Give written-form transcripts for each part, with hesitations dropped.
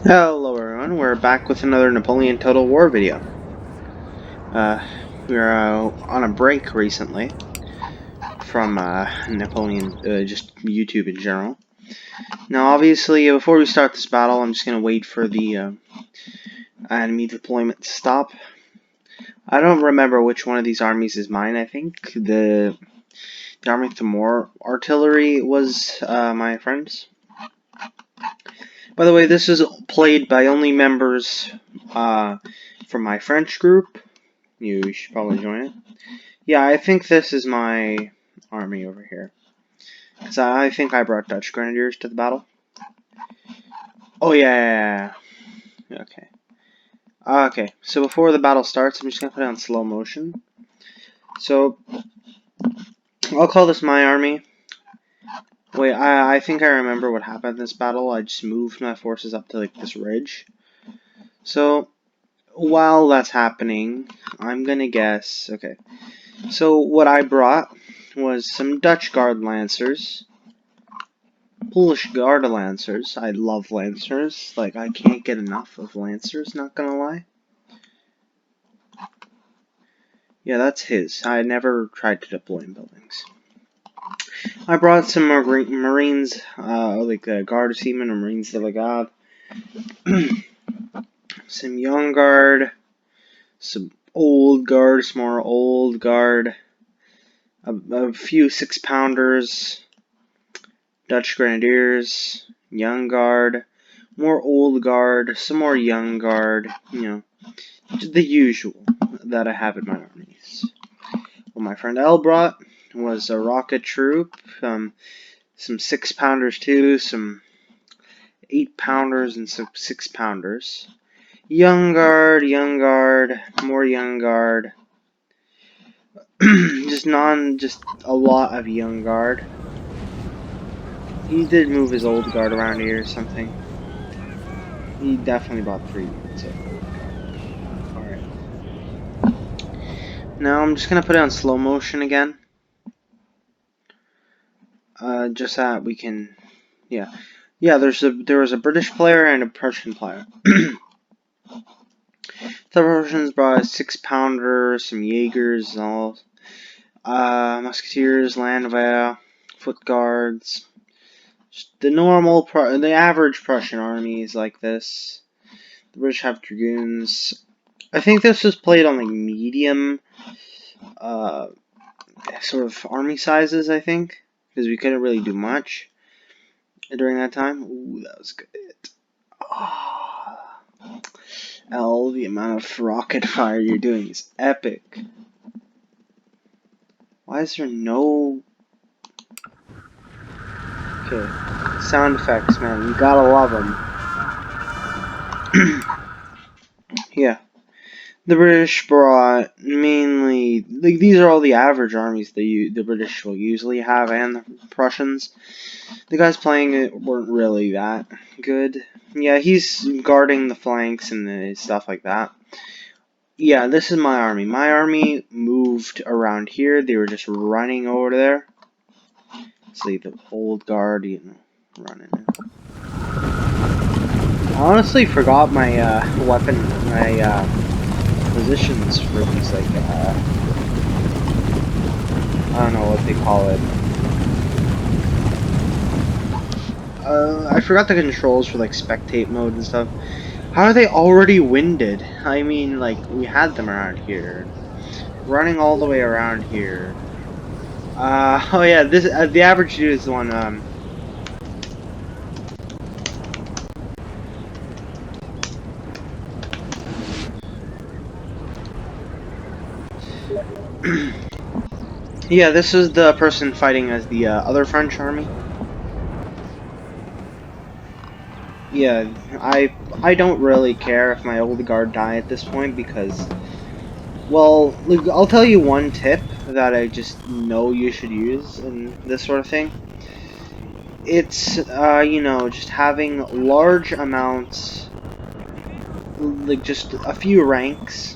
Hello everyone, we're back with another Napoleon Total War video. We were on a break recently from Napoleon, just YouTube in general. Now obviously, before we start this battle, I'm just going to wait for the enemy deployment to stop. I don't remember which one of these armies is mine. I think the army with the more artillery was my friend's. By the way, this is played by only members from my French group. You should probably join it. Yeah, I think this is my army over here. Because I think I brought Dutch Grenadiers to the battle. Oh, yeah. Okay. Okay, so before the battle starts, I'm just going to put it on slow motion. So, I'll call this my army. Wait, I think I remember what happened in this battle. I just moved my forces up to, like, this ridge. So, while that's happening, I'm going to guess... Okay. So, what I brought was some Dutch Guard Lancers. Polish Garde Lancers. I love Lancers. Like, I can't get enough of Lancers, not gonna lie. Yeah, that's his. I never tried to deploy in buildings. I brought some Marines, like Garde Seamen or Marines de la Garde. Some Young Guard. Some Old Guard, some more Old Guard. A few 6-pounders. Dutch Grenadiers. Young Guard. More Old Guard. Some more Young Guard. You know, the usual that I have in my armies. What my friend L brought was a rocket troop, some 6-pounders too, some 8-pounders and some 6-pounders. Young Guard, more Young Guard. just a lot of Young Guard. He did move his Old Guard around here or something. He definitely bought 3 units of Old Guard. Alright. Now I'm just gonna put it on slow motion again. Just that we can, yeah. There was a British player and a Prussian player. The Russians brought a 6-pounder, some Jaegers, and all, Musketeers, Landwehr, Foot Guards. Just the average Prussian armies like this. The British have Dragoons. I think this was played on like medium, sort of army sizes. I think. Because we couldn't really do much during that time. Ooh, that was good. Oh. L, the amount of rocket fire you're doing is epic. Why is there no... Okay, sound effects, man. You gotta love them. Yeah. The British brought mainly, like, these are all the average armies the British will usually have, and the Prussians. The guys playing it weren't really that good. Yeah, he's guarding the flanks and the stuff like that. Yeah, this is my army. My army moved around here. They were just running over there. See the Old Guard, you know, running. I honestly forgot my positions for these, like, I don't know what they call it. I forgot the controls for, like, spectate mode and stuff. How are they already winded? I mean, like, we had them around here. Running all the way around here. Oh yeah, this, the average dude is the one, yeah, this is the person fighting as the other French army. Yeah, I don't really care if my Old Guard die at this point because, well, look, I'll tell you one tip that I just know you should use in this sort of thing. It's, you know, just having large amounts, like just a few ranks,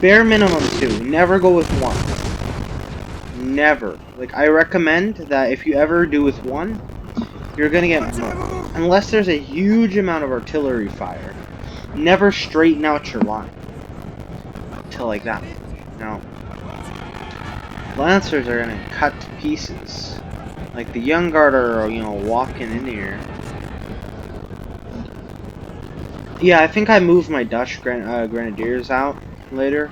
bare minimum 2, never go with 1. Never. Like, I recommend that if you ever do with 1, you're gonna get unless there's a huge amount of artillery fire, never straighten out your line till like that. Now, Lancers are gonna cut to pieces. Like the Young Guard are, you know, walking in here. Yeah, I think I moved my Dutch Grenadiers out later.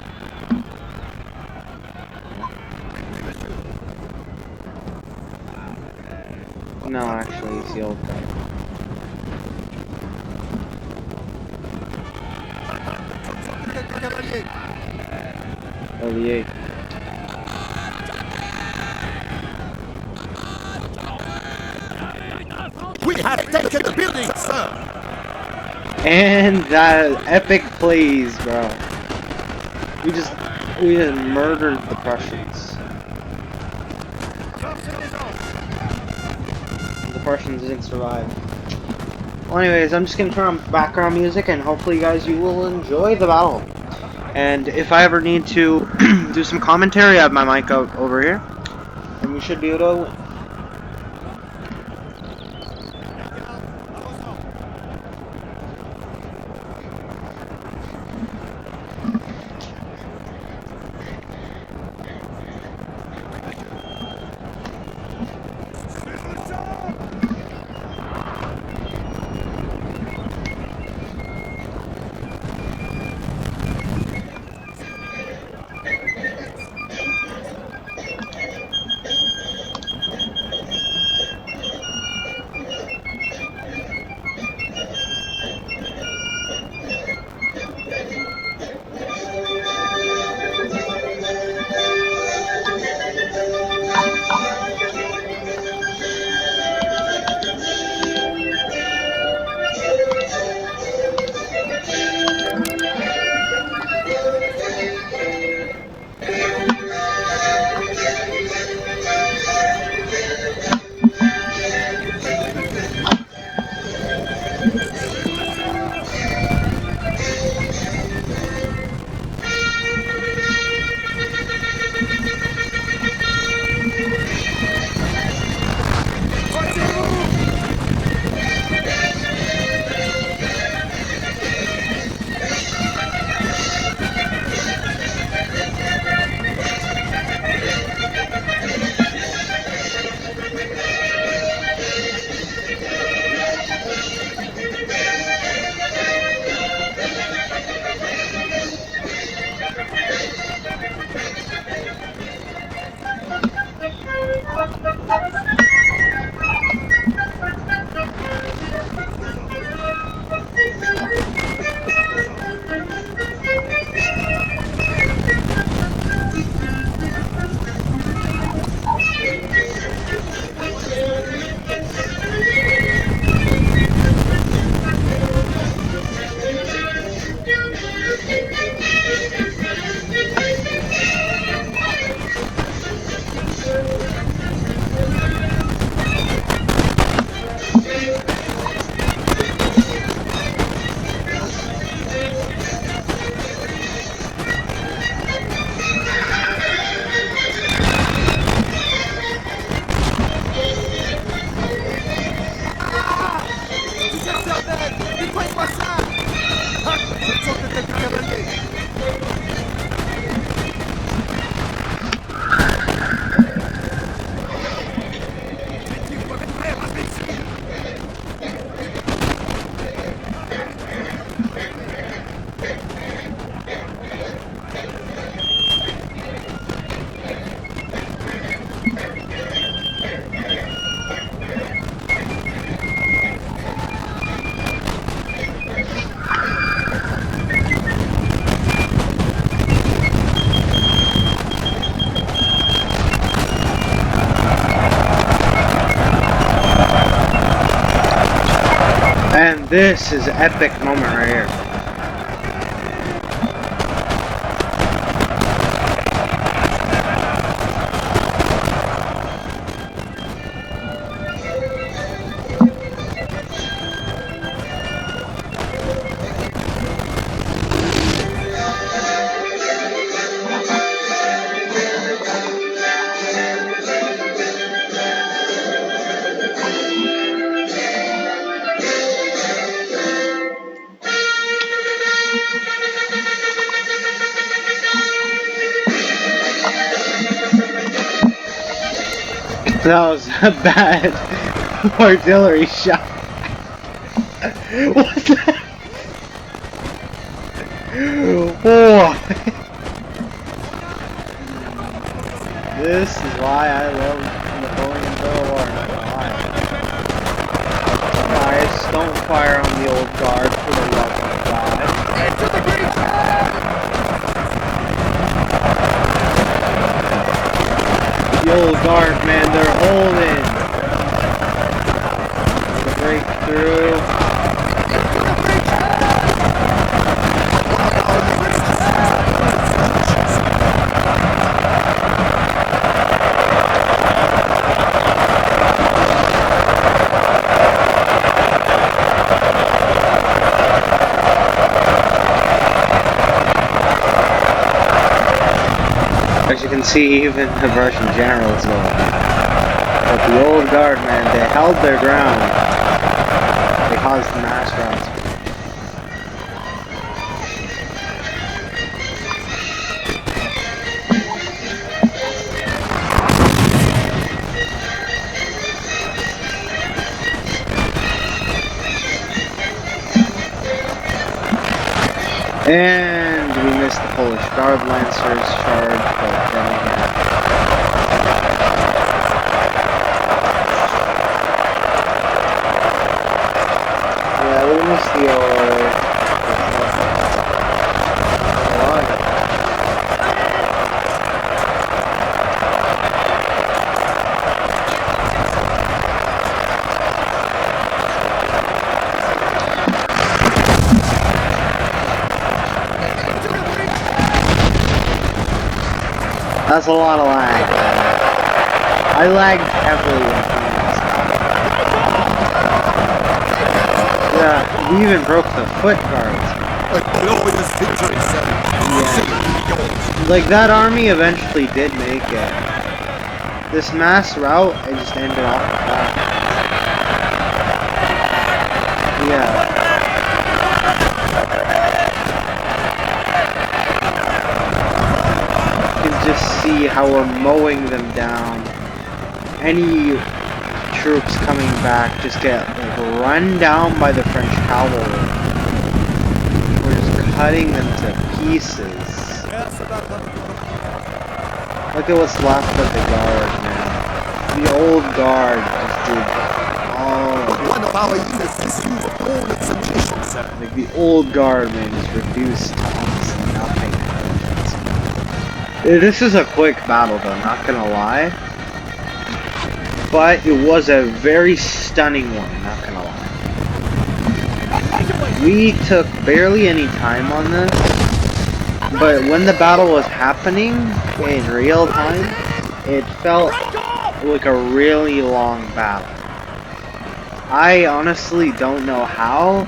No, actually, it's the old guy. Oh, the 8. We have taken the building, sir! And that epic plays, bro. We just murdered the Prussians. The Prussians didn't survive. Well, anyways, I'm just gonna turn on background music, and hopefully, guys, you will enjoy the battle. And if I ever need to do some commentary, I have my mic out over here, and we should be able to win. And this is an epic moment right here. That was a bad artillery shot. What the? Oh. This is why I love Napoleon War. Guys, don't fire on the old guard for the love of God. Into the breach! The old guard, man, they're holding. The breakthrough. As you can see, even the Russian generals go. But the old guard, man, they held their ground. They caused the mass rout. And we missed the Polish Guard Lancers charge, but then again. Yeah, we missed the That's a lot of lag. I lagged heavily when playing this. Yeah, we even broke the foot guards. A glorious victory, sir. Yeah. Like, that army eventually did make it. This mass rout, it just ended off the back. Yeah. Just see how we're mowing them down. Any troops coming back just get like run down by the French cavalry. We're just cutting them to pieces. Look at what's left of the guard, man. The old guard just did all of it. One of our units has used all its ammunition, sir. Like the old guard, man, is reduced to almost nothing. This is a quick battle though, not gonna lie. But it was a very stunning one, not gonna lie. We took barely any time on this, but when the battle was happening in real time, it felt like a really long battle. I honestly don't know how.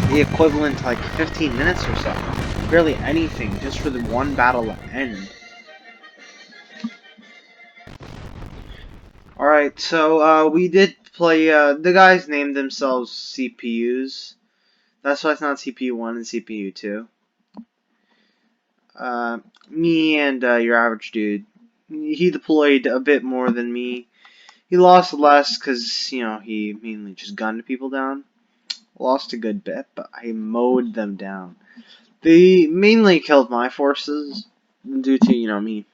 The equivalent to like 15 minutes or so. Barely anything, just for the one battle to end. Alright, so we did play, the guys named themselves CPUs. That's why it's not CPU 1 and CPU 2. Me and your average dude, he deployed a bit more than me. He lost less because, you know, he mainly just gunned people down. Lost a good bit, but I mowed them down. They mainly killed my forces due to, you know, me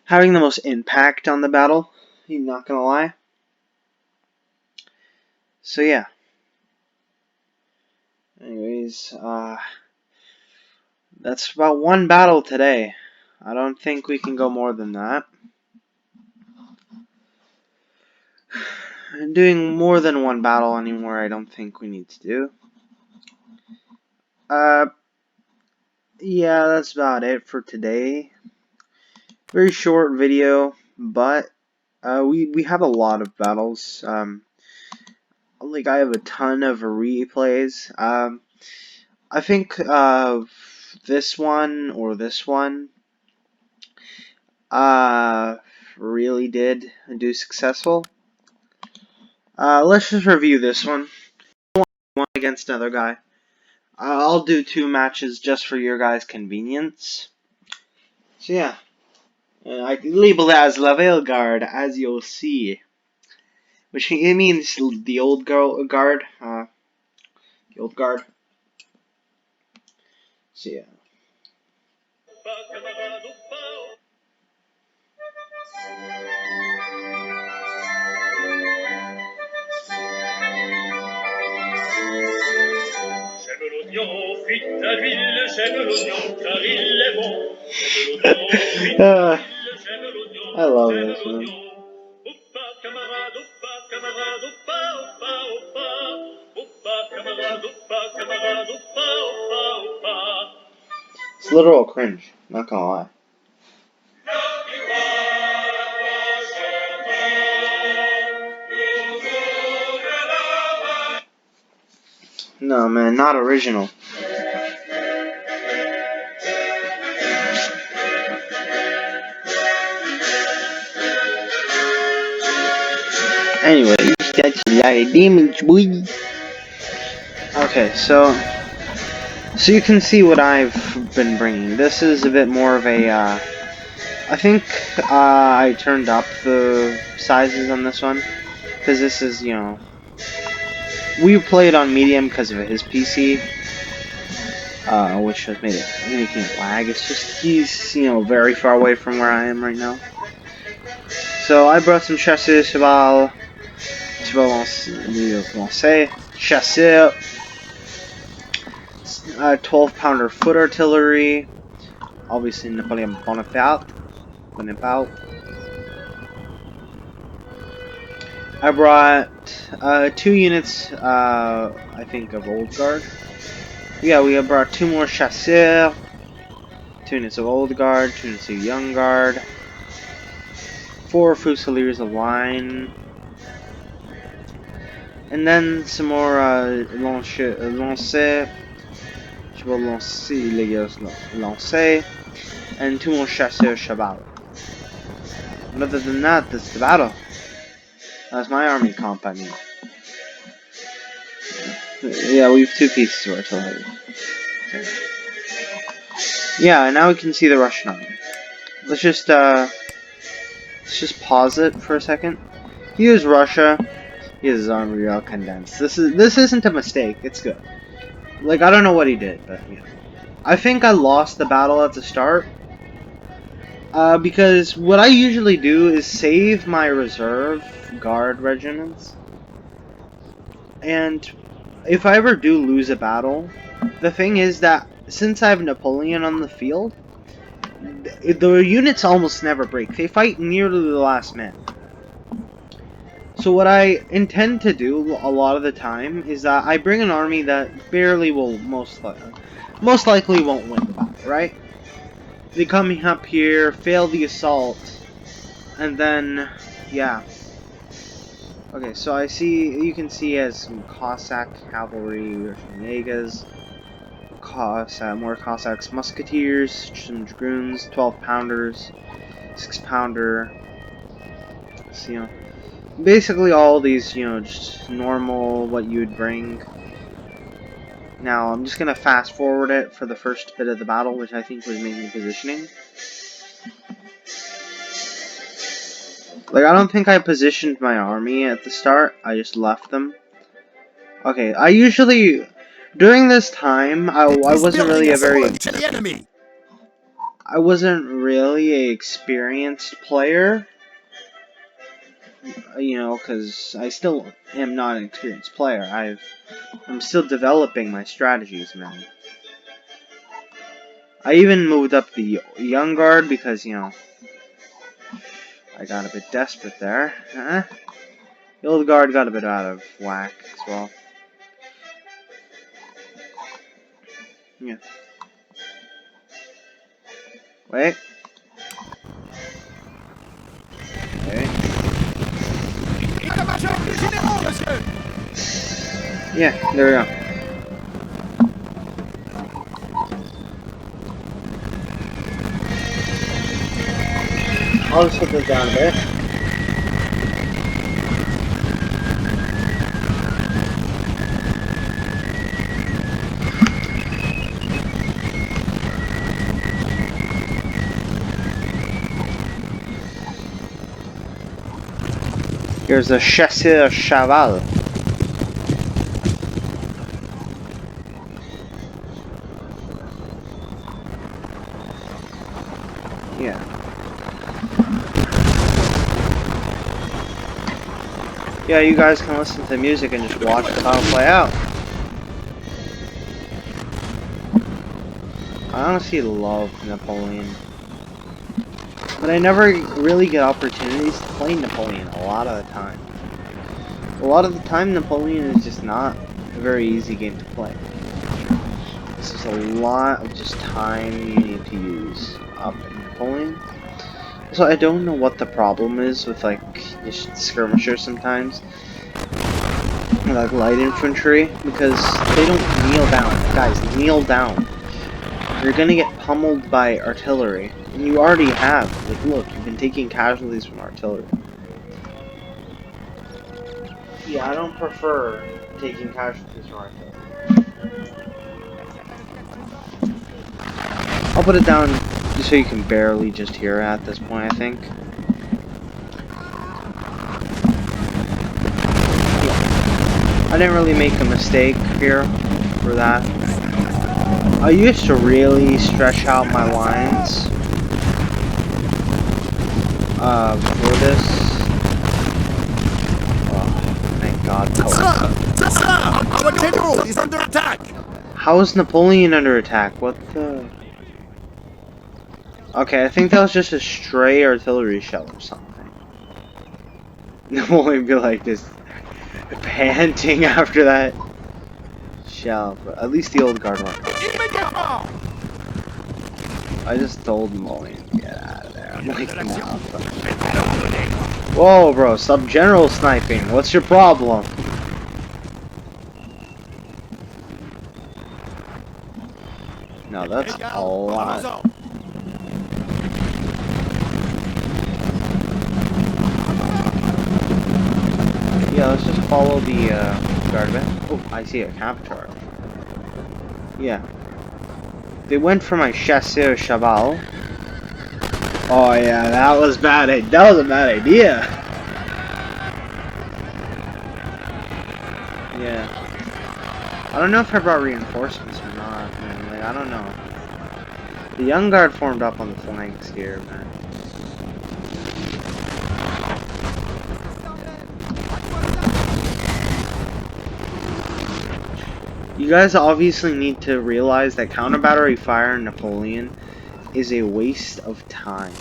having the most impact on the battle. I'm not gonna lie. So yeah. Anyways, that's about one battle today. I don't think we can go more than that. Doing more than one battle anymore, I don't think we need to do. Yeah, that's about it for today. Very short video, but we have a lot of battles. Like I have a ton of replays. I think this one or this one really did do successful. Let's just review this one. One against another guy. I'll do 2 matches just for your guys' convenience. So yeah. I label that as La Vieille Garde, as you'll see. Which it means the old guard. The old guard. So yeah. J'aime l'oignon frit à l'huile, j'aime l'oignon car il est bon. J'aime l'oignon frit à l'huile, j'aime l'oignon, I love j'aime this, man. l'oignon. Hoppa camarade, hoppa, hoppa, hoppa. Hoppa camarade, hoppa, hoppa. It's literal cringe, not gonna lie. No man, not original. Anyway, that's a lot of damage, boy. Okay, so you can see what I've been bringing. This is a bit more of a, I think I turned up the sizes on this one, because this is, you know, we played on medium because of his PC, which has making it lag. It's just, he's, you know, very far away from where I am right now. So I brought some chasseurs cheval, chasseur, 12-pounder foot artillery, obviously Napoleon Bonaparte. I brought 2 units, I think, of Old Guard. Yeah, we have brought 2 more chasseurs, 2 units of Old Guard, 2 units of Young Guard, 4 Fusiliers of line, and then some more lancers, and 2 more chasseurs cheval. And other than that, that's the battle. That's my army company. Yeah, we have 2 pieces of artillery. Okay. Yeah, now we can see the Russian army. Let's just pause it for a second. Here's Russia. Here's his army all condensed. This isn't a mistake. It's good. Like, I don't know what he did, but you know. I think I lost the battle at the start. Because what I usually do is save my reserve guard regiments. And if I ever do lose a battle, the thing is that since I have Napoleon on the field, the units almost never break. They fight nearly the last man. So what I intend to do a lot of the time is that I bring an army that barely will most likely won't win the battle, right? They come up here, fail the assault, and then yeah. Okay, so you can see as some Cossack cavalry, Yegas, more Cossacks, musketeers, some dragoons, 12-pounders, 6-pounder. So, you know, basically all these, you know, just normal what you would bring. Now I'm just gonna fast forward it for the first bit of the battle, which I think was mainly positioning. Like, I don't think I positioned my army at the start. I just left them. Okay, I usually during this time I wasn't really a very I wasn't really a experienced player, you know, because I still am not an experienced player. I'm still developing my strategies, man. I even moved up the Young Guard because, you know, I got a bit desperate there. The Old Guard got a bit out of whack as well. Yeah. Wait. Okay. Yeah, there we go. I'll just put this down a bit. Here's the chasseur cheval. Yeah. Yeah, you guys can listen to the music and just watch the battle play out. I honestly love Napoleon. But I never really get opportunities to play Napoleon a lot of the time. A lot of the time, Napoleon is just not a very easy game to play. This is a lot of just time you need to use up in Napoleon. So I don't know what the problem is with like skirmishers sometimes. Like light infantry, because they don't kneel down. Guys, kneel down. You're gonna get pummeled by artillery. And you already have. Like, look, you've been taking casualties from artillery. Yeah, I don't prefer taking casualties from artillery. I'll put it down just so you can barely just hear it at this point, I think. I didn't really make a mistake here for that. I used to really stretch out my lines for this. Oh, thank God. Sir, our general is under attack. How is Napoleon under attack? What the? Okay, I think that was just a stray artillery shell or something. Napoleon be like this, panting after that shell. But at least the old guard one. I just told Napoleon to get out of there. I'm like, no. Whoa, bro, stop general sniping. What's your problem? No, that's a lot. Yeah, let's just follow the guard band. Oh, I see a camp chart. Yeah. They went for my chasseur cheval. Oh yeah, that was bad. That was a bad idea. Yeah. I don't know if I brought reinforcements or not, man. Like, I don't know. The young guard formed up on the flanks here, man. You guys obviously need to realize that counter battery fire in Napoleon is a waste of time.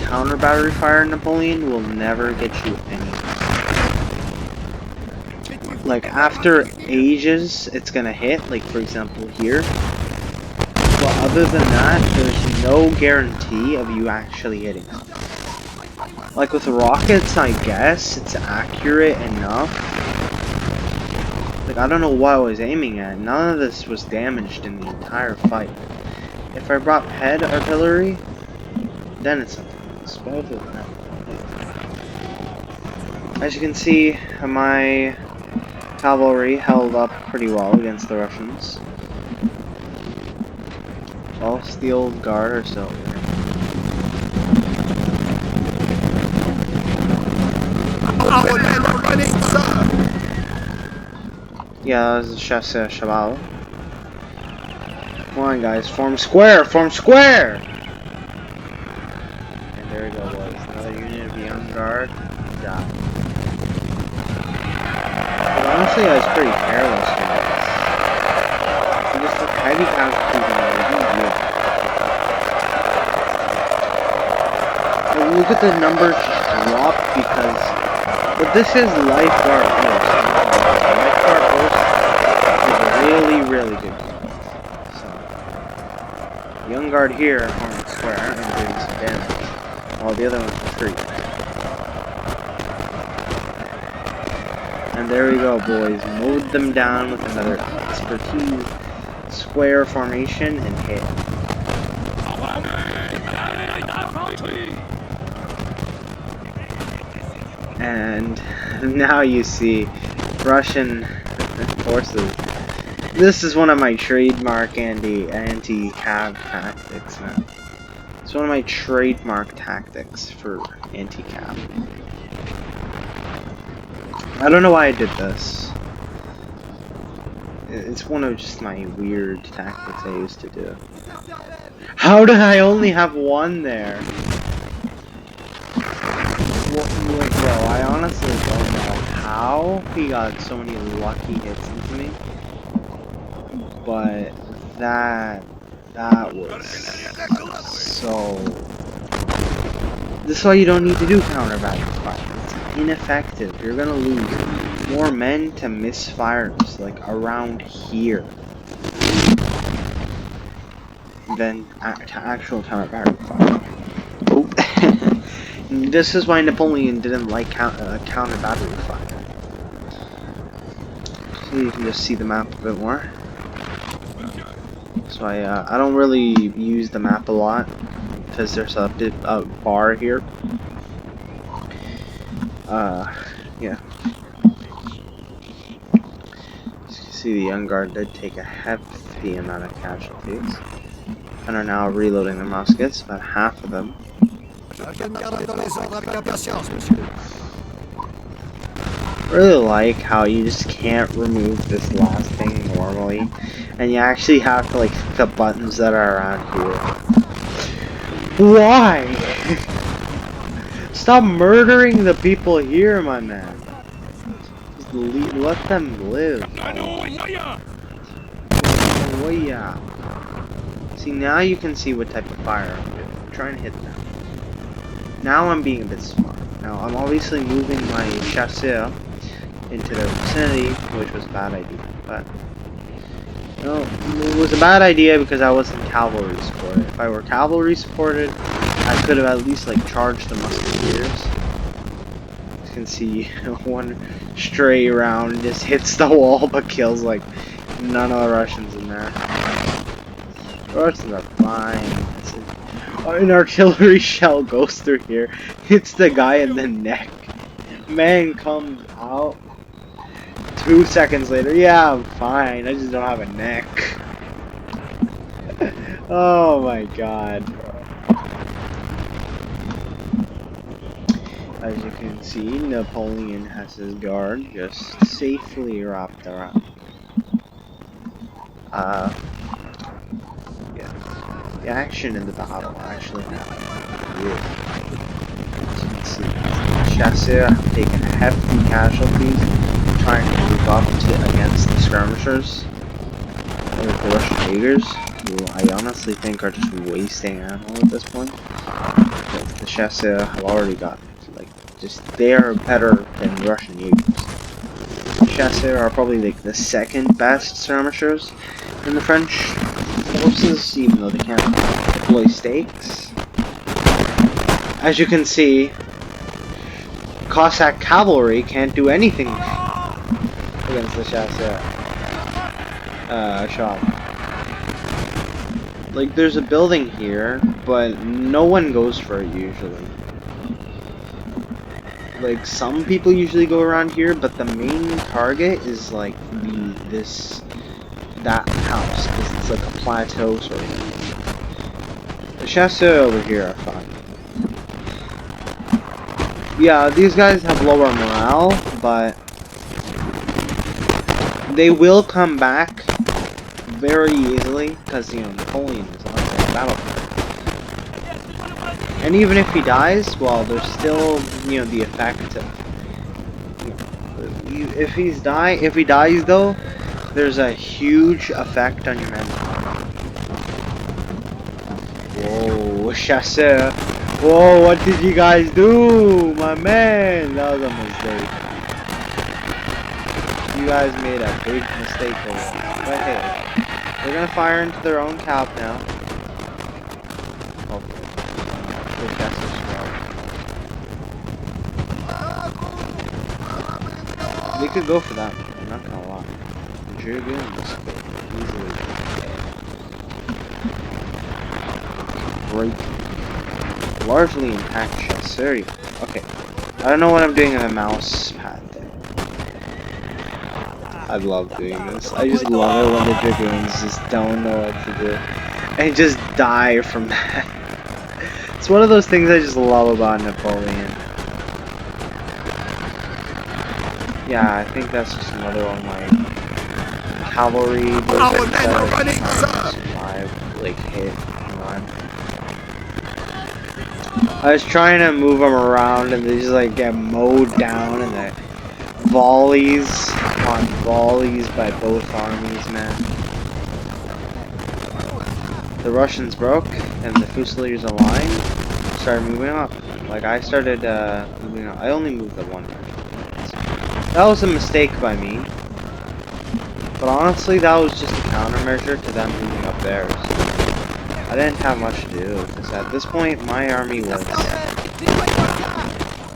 Counter battery fire in Napoleon will never get you anywhere. Like, after ages, it's gonna hit, like for example here. But other than that, there's no guarantee of you actually hitting it. Like with rockets, I guess, it's accurate enough. Like, I don't know what I was aiming at. None of this was damaged in the entire fight. If I brought head artillery, then it's something else. But other than that, as you can see, my cavalry held up pretty well against the Russians. Whilst the old guard are still here. Our men are running, sir. Yeah, that was the chasseur cheval. Come on, guys, form square, form square! And there we go, boys. Another unit of young guard died. But honestly, I was pretty careless with this. We just took heavy casualties on the look at the numbers just drop because. But this is life guard post. Life guard post is really, really good. So, young guard here on the square and doing some damage, while the other one's retreating. And there we go, boys. Mowed them down with another expertise square formation and hit. And now you see Russian forces. This is one of my trademark anti-cav tactics, man. It's one of my trademark tactics for anti-cap. I don't know why I did this. It's one of just my weird tactics I used to do. How did I only have one there? Well, bro, I honestly don't know how he got so many lucky hits into me. But that was so... This is why you don't need to do counter battery fire. It's ineffective. You're gonna lose more men to misfires, like around here, than to actual counter battery fire. Oh. This is why Napoleon didn't like counter battery fire. So you can just see the map a bit more. So I don't really use the map a lot because there's a bar here. Yeah. As you can see, the Young Guard did take a hefty amount of casualties and are now reloading their muskets, about half of them. I really like how you just can't remove this last thing normally, and you actually have to like click the buttons that are around here. Why? Stop murdering the people here, my man. Just let them live. Oh yeah. See, now you can see what type of fire I'm doing. I'm trying to hit them. Now I'm being a bit smart. Now I'm obviously moving my chasseur into their vicinity, which was a bad idea. But no, it was a bad idea because I wasn't cavalry supported. If I were cavalry supported, I could have at least like charged the musketeers. You can see one stray round just hits the wall but kills like none of the Russians in there. The Russians are fine. An artillery shell goes through here, hits the guy in the neck. Man comes out. 2 seconds later, yeah, I'm fine. I just don't have a neck. Oh my god. As you can see, Napoleon has his guard just safely wrapped around. Yeah. The action in the battle actually happened here. As you can see, chasseurs have taken hefty casualties trying to move up against the skirmishers. Like the Russian Jaegers, who I honestly think are just wasting ammo at this point. Because the chasseurs have already got, like, they are better than Russian Jaegers. The chasseurs are probably like the second best skirmishers in the French forces, even though they can't deploy stakes. As you can see, Cossack cavalry can't do anything against the chasseur shot. Like, there's a building here, but no one goes for it usually. Like, some people usually go around here, but the main target is like that house, because it's like a plateau sort of thing. The chasseurs over here are fine. Yeah, these guys have lower morale, but they will come back very easily, because, you know, Napoleon is on the battlefield. And even if he dies, well, there's still, you know, the effect of, if he dies though, there's a huge effect on your men. Whoa, chasseur. Whoa, what did you guys do? My man, that was a mistake. You guys made a big mistake there. But hey, they're gonna fire into their own cap now. Oh, they could go for that, I'm not gonna lie. The Dragoons could easily break largely intact chasseurs. Okay, I don't know what I'm doing on the mouse pad there. I love doing this. I just love it when the Dragoons just don't know what to do and just die from that. It's one of those things I just love about Napoleon. Yeah, I think that's just another one of my cavalry. Our men are running, sir! Like hit and run. I was trying to move them around and they just like get mowed down and the volleys on volleys by both armies, man. The Russians broke and the Fusiliers aligned, started moving up. Like I started moving up. I only moved the one direction. That was a mistake by me. But honestly, that was just a countermeasure to them moving up theirs. I didn't have much to do, because at this point, my army was...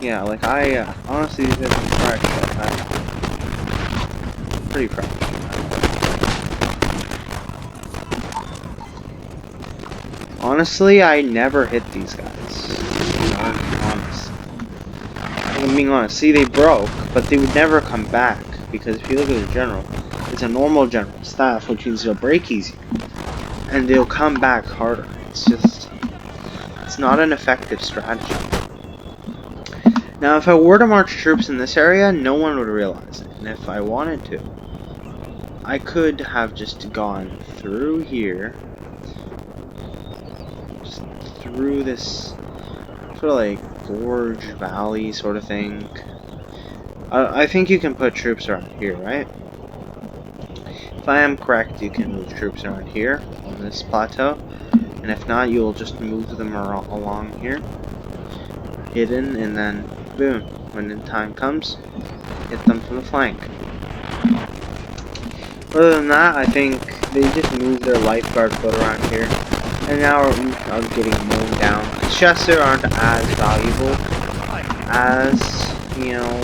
Yeah, like I, honestly, these guys are fresh. Pretty fresh. Honestly, I never hit these guys. I'm honest. I'm being honest. See, they broke, but they would never come back, because if you look at the general, it's a normal general staff, which means they'll break easier. And they'll come back harder. It's just... It's not an effective strategy. Now, if I were to march troops in this area, no one would realize it. And if I wanted to, I could have just gone through here. Just through this sort of like gorge valley sort of thing. I think you can put troops around here, right? If I am correct, you can move troops around here on this plateau, and if not, you will just move them along here, hidden, and then boom, when the time comes, hit them from the flank. Other than that, I think they just move their lifeguard foot around here, and now are getting mown down. Chasseurs aren't as valuable as, you know,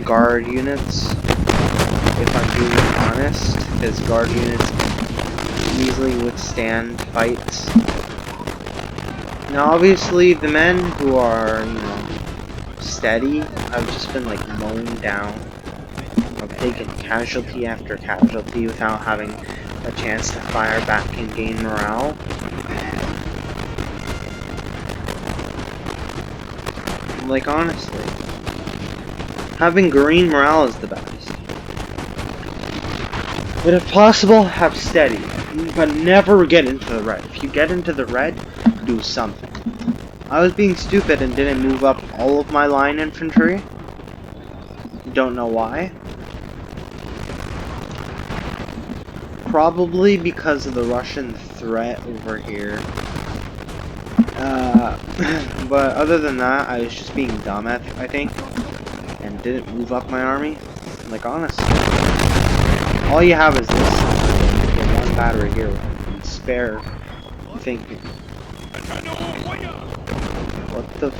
guard units. If I'm being honest, because guard units can easily withstand fights. Now obviously the men who are, you know, steady have just been like mown down. I've taken casualty after casualty without having a chance to fire back and gain morale. Like honestly, having green morale is the best. But if possible, have steady, but never get into the red. If you get into the red, do something. I was being stupid and didn't move up all of my line infantry. Don't know why. Probably because of the Russian threat over here. But other than that, I was just being dumb, I think, and didn't move up my army. Like honestly. All you have is this. One battery here and spare. You think? What the?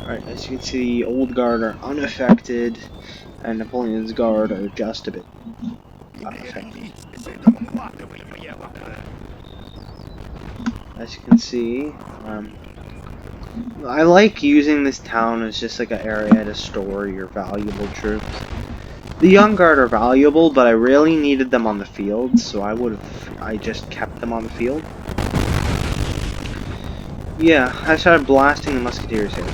Alright, as you can see, the old guard are unaffected, and Napoleon's guard are just a bit unaffected. As you can see, I like using this town as just like an area to store your valuable troops. The young guard are valuable, but I really needed them on the field, so I just kept them on the field. Yeah, I started blasting the musketeers here.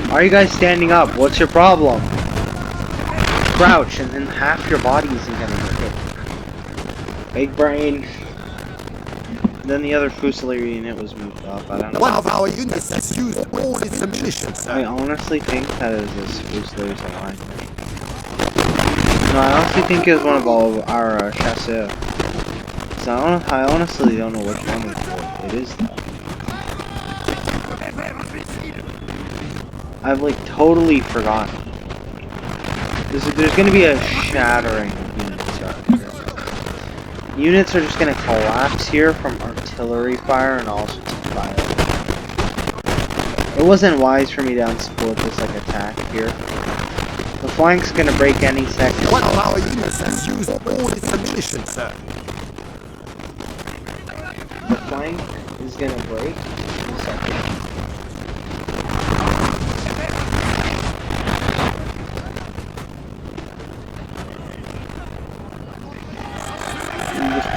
Why are you guys standing up? What's your problem? Crouch, and then half your body isn't gonna hit. Big brain. Then the other Fusilier unit was moved up. I don't know. One of our units has used all its ammunition, sir. I honestly think that is this Fusilier's alignment. No, I honestly think it was one of all of our chasseurs. So I honestly don't know which one it is though. I've like totally forgotten. There's gonna be a shattering of units around here. Units are just gonna collapse here from artillery fire and all sorts of fire. It wasn't wise for me to unsplit this like attack here. The flank's gonna break any second. One of our units has used all its ammunition, sir. The flank is gonna break in a second.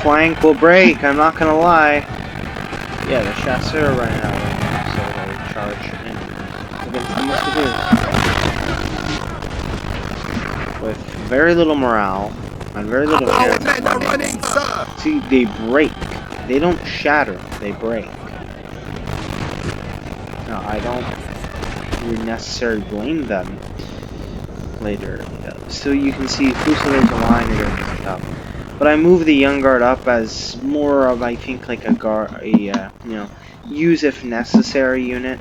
flank will break, I'm not gonna lie. Yeah, the chasseurs are running out of ammo, so they charge in against the musketeers. With very little morale, and very little Our chance men are of winning. running, sir! See, they break. They don't shatter, they break. Now, I don't necessarily blame them later. So you can see Fusiliers line against up. But I move the Young Guard up as more of, I think, like a guard, you know, use if necessary unit.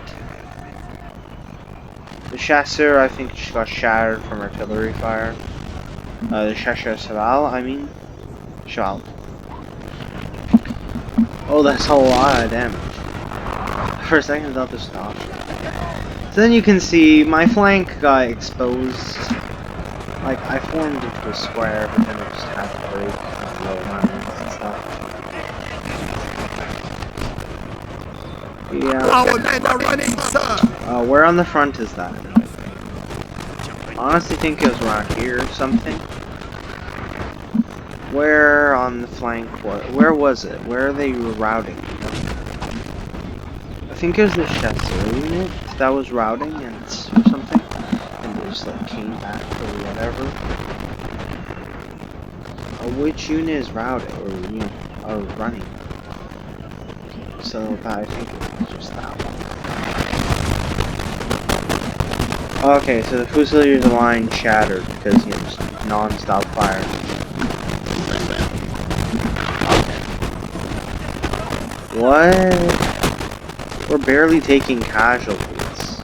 The chasseur, I think, just got shattered from artillery fire. The chasseur cheval, I mean, cheval. Oh, that's a lot of damage. For a second, I thought this stopped. So then you can see my flank got exposed. Like, I formed into a square, but then it just had to break and low lines and stuff. Yeah. Our men are running, sir! Where on the front is that? I honestly think it was around here or something. Where on the flank? Where was it? Where are they routing? I think it was the chasseur unit that was routing and or something. And they just like came back or whatever. Which unit is routing or running? So I think it was just that one. Okay, so the Fusiliers line shattered because just non-stop fire. Okay. What? We're barely taking casualties.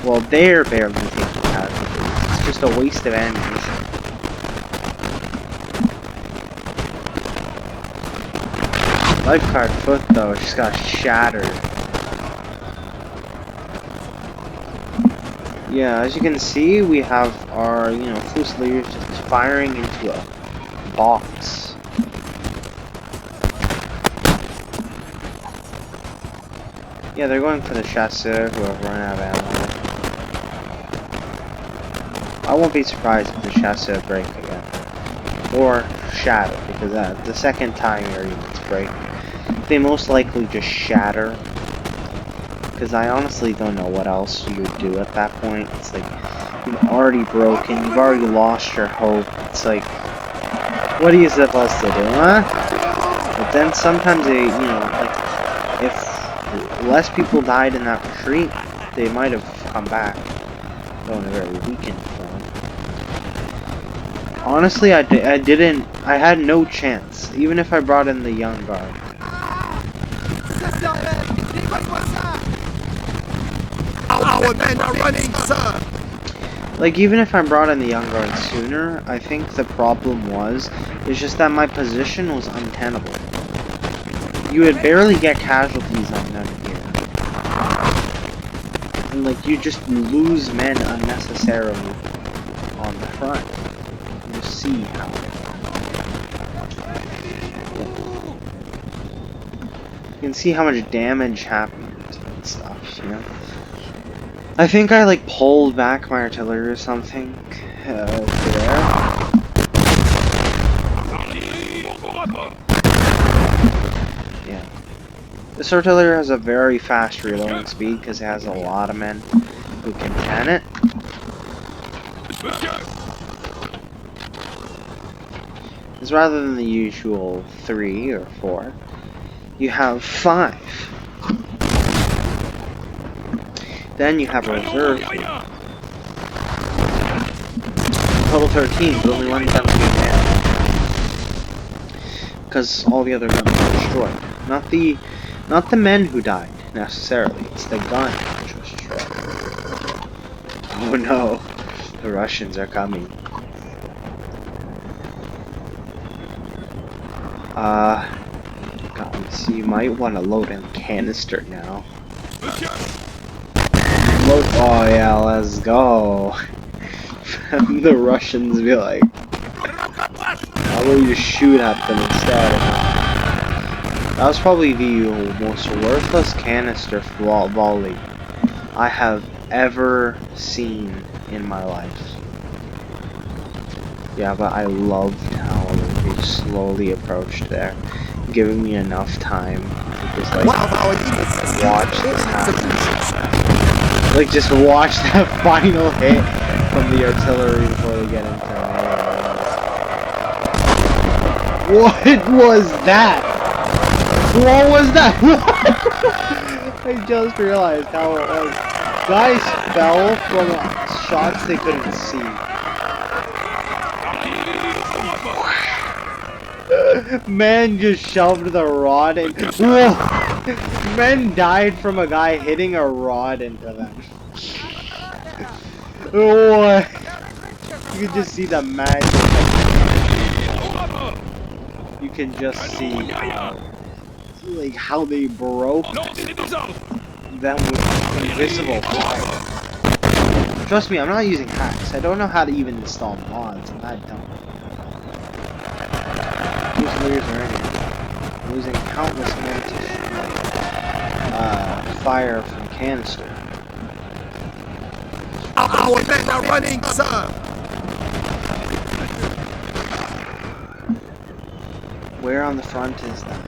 Well, they're barely taking casualties. It's just a waste of ammunition. Lifeguard foot, though, just got shattered. Yeah, as you can see, we have our, Fusiliers just firing into a box. Yeah, they're going for the chasseurs who have run out of ammo. I won't be surprised if the chasseurs break again. Or shatter, because the second time your units break, they most likely just shatter. Because I honestly don't know what else you would do at that point. It's like, you've already broken, you've already lost your hope. It's like, what are you supposed to do, huh? But then sometimes they, like, if less people died in that retreat, they might have come back. Though in a very weakened form. Honestly, I had no chance, even if I brought in the Young Guard. Our men are running, sir! Like, even if I brought in the Young Guard sooner, I think the problem is just that my position was untenable. You would barely get casualties on them here. And, like, you just lose men unnecessarily on the front. You see how. You can see how much damage happened and stuff, I think I, like, pulled back my artillery or something to there. Yeah. This artillery has a very fast reloading speed because it has a lot of men who can can it. Because rather than the usual 3 or 4, you have 5. Then you have a reserve. Total 13, but only one gun being down. Because all the other guns were destroyed. Not the men who died, necessarily. It's the gun which was destroyed. Oh no. The Russians are coming. So you might want to load in canister now. Oh yeah, let's go. The Russians be like, how about you shoot at them instead? That was probably the most worthless canister volley I have ever seen in my life. Yeah, but I loved how it infantry slowly approached there, giving me enough time to just like watch this happen. Like just watch that final hit from the artillery before they get into melee. What was that? What was that? I just realized how it was. Guys fell from shots they couldn't see. Man just shoved the rod in. Whoa! Men died from a guy hitting a rod into them. Oh, you can just see the magic. You can just see like how they broke them with invisible fire. Trust me, I'm not using hacks. I don't know how to even install mods. I'm that dumb. I'm losing countless men to fire from canister. Our men are running, sir! Where on the front is that?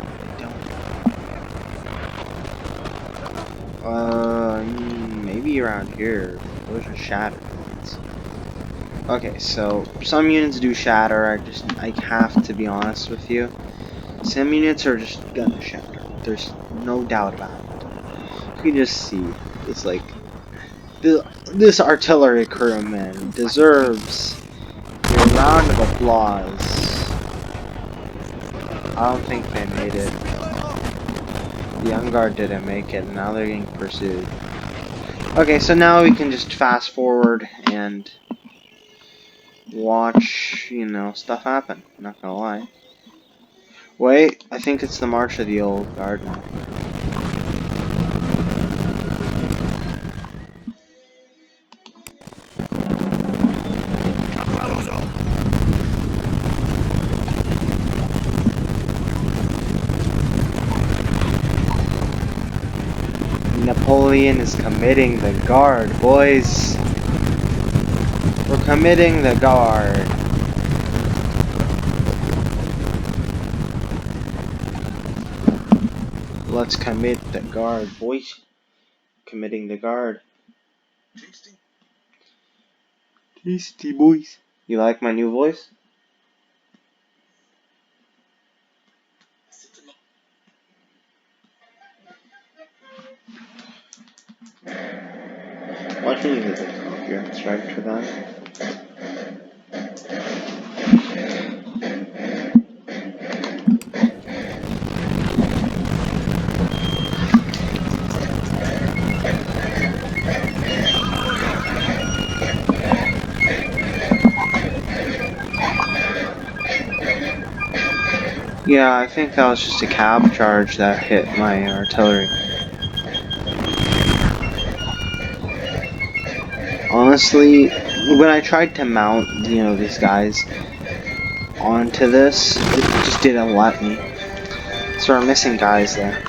I don't. Maybe around here. Those are shattered units. Okay, so some units do shatter. I have to be honest with you. Some units are just gonna shatter. There's no doubt about it. You can just see. It's like this artillery crewman deserves your round of applause. I don't think they made it. The Young Guard didn't make it, and now they're getting pursued. Okay, so now we can just fast forward and watch, you know, stuff happen. Not gonna lie. Wait, I think it's the March of the Old Guard now. Napoleon is committing the Guard, boys. We're committing the Guard. Let's commit the Guard, boys. Committing the Guard. Tasty, boys. You like my new voice? What can you do? You're strike for that. Yeah, I think that was just a cab charge that hit my artillery. Honestly, when I tried to mount, you know, these guys onto this, it just didn't let me. So we're missing guys there.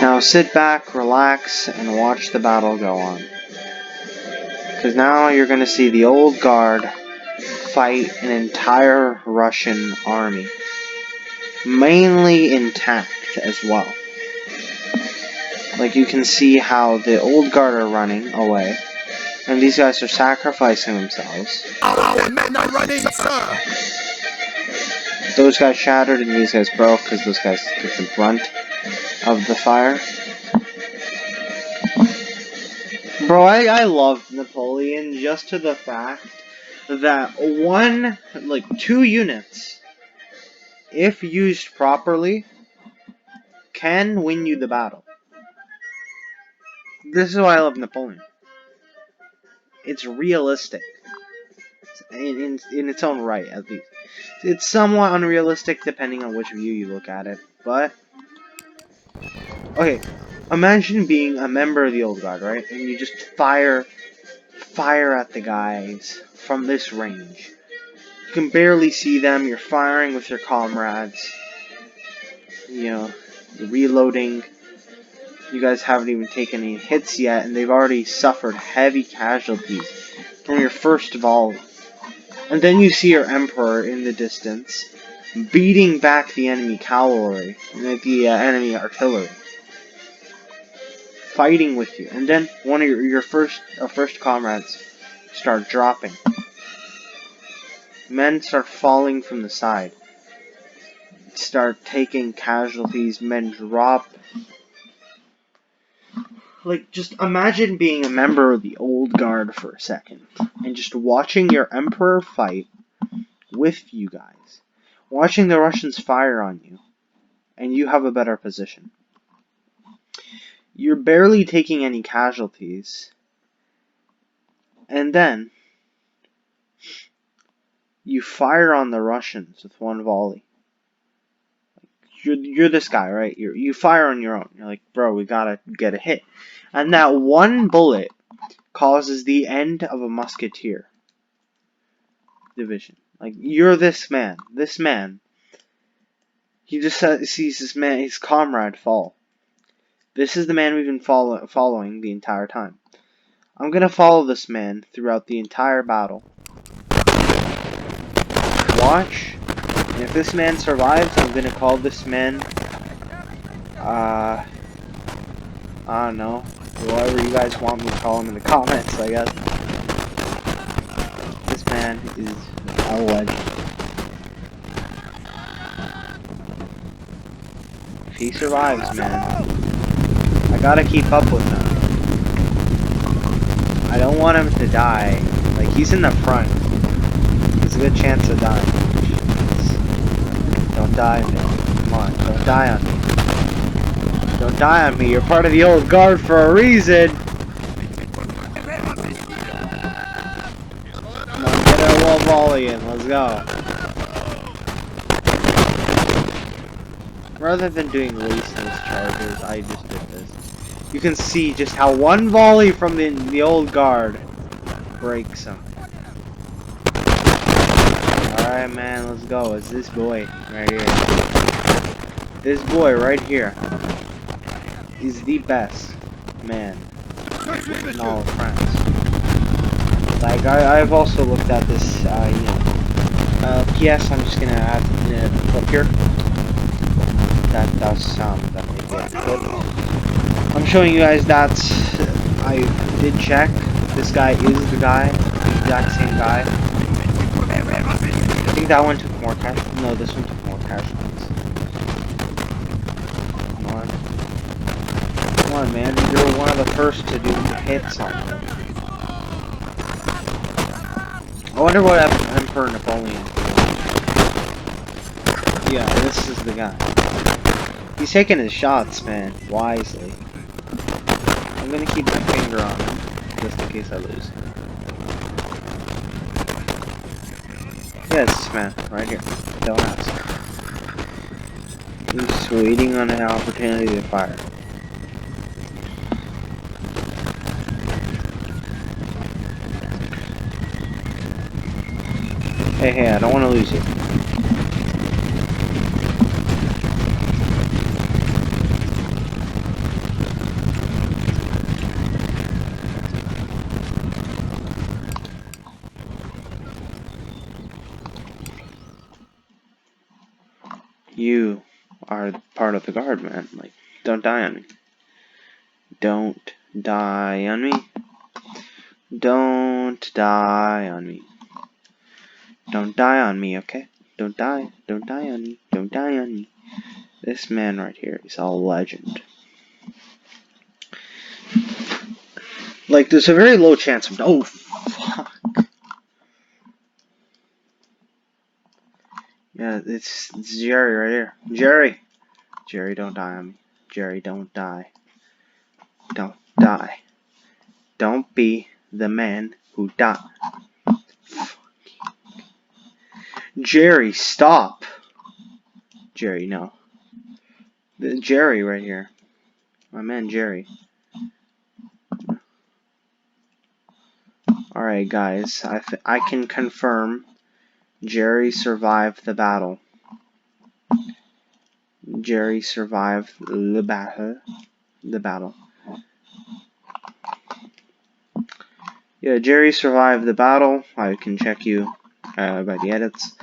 Now sit back, relax, and watch the battle go on. Because now you're going to see the Old Guard fight an entire Russian army. Mainly intact as well. Like you can see how the Old Guard are running away. And these guys are sacrificing themselves. Our men are running, sir! Those guys shattered and these guys broke because those guys took the brunt of the fire. Bro, I love Napoleon just to the fact that two units, if used properly, can win you the battle. This is why I love Napoleon. It's realistic. In its own right, at least. It's somewhat unrealistic depending on which view you look at it, but... Okay, imagine being a member of the Old Guard, right? And you just fire at the guys from this range. You can barely see them. You're firing with your comrades. You know, you're reloading. You guys haven't even taken any hits yet, and they've already suffered heavy casualties from your first volley. And then you see your emperor in the distance, beating back the enemy cavalry, the enemy artillery, fighting with you. And then one of your first comrades start dropping. Men start falling from the side, start taking casualties. Men drop. Like, just imagine being a member of the old guard for a second, and just watching your emperor fight with you guys. Watching the Russians fire on you, and you have a better position. You're barely taking any casualties, and then you fire on the Russians with one volley. You're this guy, right? You fire on your own. You're like, bro, we gotta get a hit. And that one bullet causes the end of a musketeer division. Like, you're this man. This man. He just sees his comrade fall. This is the man we've been following the entire time. I'm gonna follow this man throughout the entire battle. Watch. And if this man survives, I'm gonna call this man, I don't know, whatever you guys want me to call him in the comments, I guess. This man is a legend. If he survives, man, I gotta keep up with him. I don't want him to die. Like, he's in the front. There's a good chance of dying. Don't die, man. Come on, don't die on me. Don't die on me. You're part of the old guard for a reason. Come on, get our wall volley in. Let's go. Rather than doing wasteless charges, I just did this. You can see just how one volley from the old guard breaks him. Alright, man, let's go. It's this boy right here. This boy right here is the best man in all of France. Like, I've also looked at this, PS, I'm just gonna add a clip here. That does sound definitely good. I'm showing you guys that I did check. This guy is the guy, the exact same guy. I think that one took more casualties. No, this one took more casualties. Come on, man. You're one of the first to do hits on him. I wonder what Emperor Napoleon did. Yeah, this is the guy. He's taking his shots, man, wisely. I'm gonna keep my finger on him, just in case I lose. Yes, man, right here. Don't ask. He's just waiting on an opportunity to fire. Hey, I don't want to lose you. You are part of the guard, man. Like, don't die on me. Don't die on me. Don't die on me. Don't die on me, okay? Don't die. Don't die on me. Don't die on me. This man right here is a legend. Like, there's a very low chance of... Oh, fuck. Yeah, it's Jerry right here. Jerry! Jerry, don't die on me. Jerry, don't die. Don't die. Don't be the man who died. Jerry, stop! Jerry, no. Jerry right here. My man Jerry. Alright, guys. I can confirm Jerry survived the battle. Jerry survived the battle. The battle. Yeah, Jerry survived the battle. I can check you by the edits.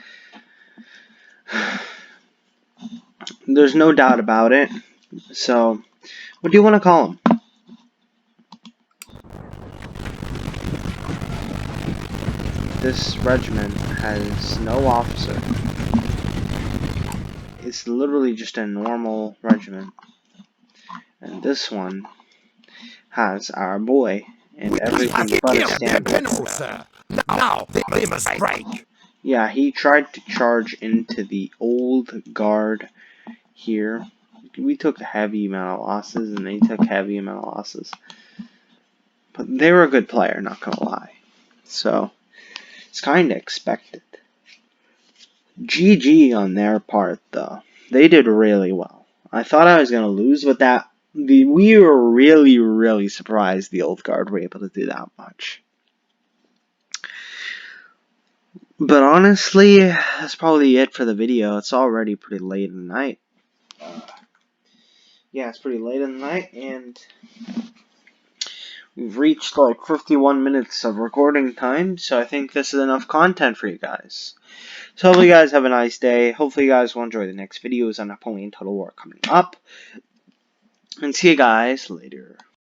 There's no doubt about it. So, what do you want to call him? This regiment has no officer. It's literally just a normal regiment. And this one has our boy and everything but a standard. General, sir. Now they must strike. Yeah, he tried to charge into the old guard here. We took a heavy amount of losses, and they took heavy amount of losses. But they were a good player, not gonna lie. So, it's kinda expected. GG on their part, though. They did really well. I thought I was gonna lose, but we were really, really surprised the old guard were able to do that much. But honestly, that's probably it for the video. It's already pretty late in the night. Yeah, it's pretty late in the night, and we've reached like 51 minutes of recording time, so I think this is enough content for you guys. So hopefully you guys have a nice day. Hopefully you guys will enjoy the next videos on Napoleon Total War coming up. And see you guys later.